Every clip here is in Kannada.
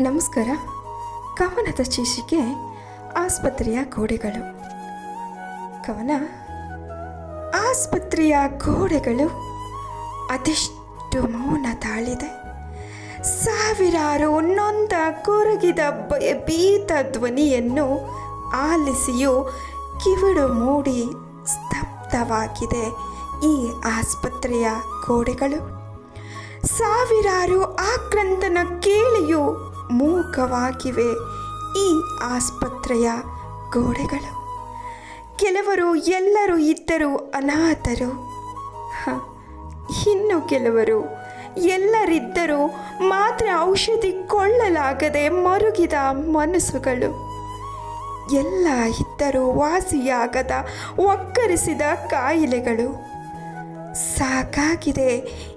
ನಮಸ್ಕಾರ. ಕವನದ ಶೀರ್ಷಿಕೆ ಆಸ್ಪತ್ರೆಯ ಗೋಡೆಗಳು. ಕವನ. ಆಸ್ಪತ್ರೆಯ ಗೋಡೆಗಳು ಅದೆಷ್ಟು ಮೌನ ತಾಳಿದೆ. ಸಾವಿರಾರು ನೊಂದ ಕೊರಗಿದ ಭಯಭೀತ ಧ್ವನಿಯನ್ನು ಆಲಿಸಿಯೂ ಕಿವಿಡು ಮೂಡಿ ಸ್ತಬ್ಧವಾಗಿದೆ ಈ ಆಸ್ಪತ್ರೆಯ ಗೋಡೆಗಳು. ಸಾವಿರಾರು ಆಕ್ರಂದನ ಕೇಳಿಯೂ ಮೂಕವಾಗಿವೆ ಈ ಆಸ್ಪತ್ರೆಯ ಗೋಡೆಗಳು. ಕೆಲವರು ಎಲ್ಲರೂ ಇದ್ದರೂ ಅನಾಥರು, ಇನ್ನು ಕೆಲವರು ಎಲ್ಲರಿದ್ದರೂ ಮಾತ್ರ ಔಷಧಿ ಕೊಳ್ಳಲಾಗದೆ ಮರುಗಿದ ಮನಸ್ಸುಗಳು. ಎಲ್ಲ ಇದ್ದರೂ ವಾಸಿಯಾಗದ ಒಕ್ಕರಿಸಿದ ಕಾಯಿಲೆಗಳು. ಸಾಕಾಗಿದೆ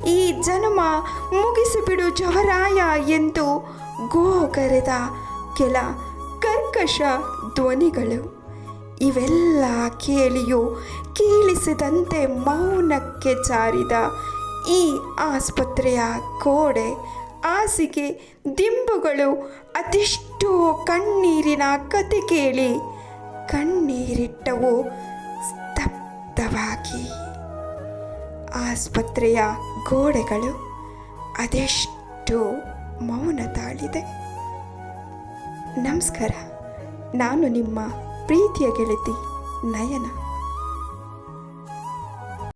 ಈ ಜನ್ಮ, ಮುಗಿಸಿಬಿಡು ಜವರಾಯ ಎಂದು ಗೋಗರೆದ ಕೆಲ ಕರ್ಕಶ ಧ್ವನಿಗಳು. ಇವೆಲ್ಲ ಕೇಳಿಯೂ ಕೇಳಿಸಿದಂತೆ ಮೌನಕ್ಕೆ ಜಾರಿದ ಈ ಆಸ್ಪತ್ರೆಯ ಗೋಡೆ, ಹಾಸಿಗೆ, ದಿಂಬುಗಳು ಅದೆಷ್ಟೋ ಕಣ್ಣೀರಿನ ಕತೆ ಕೇಳಿ ಕಣ್ಣೀರಿಟ್ಟವು ಸ್ತಬ್ಧವಾಗಿ. ಆಸ್ಪತ್ರೆಯ ಗೋಡೆಗಳು ಅದೆಷ್ಟು ಮೌನ ತಾಳಿದೆ. ನಮಸ್ಕಾರ. ನಾನು ನಿಮ್ಮ ಪ್ರೀತಿಯ ಗೆಳತಿ ನಯನ.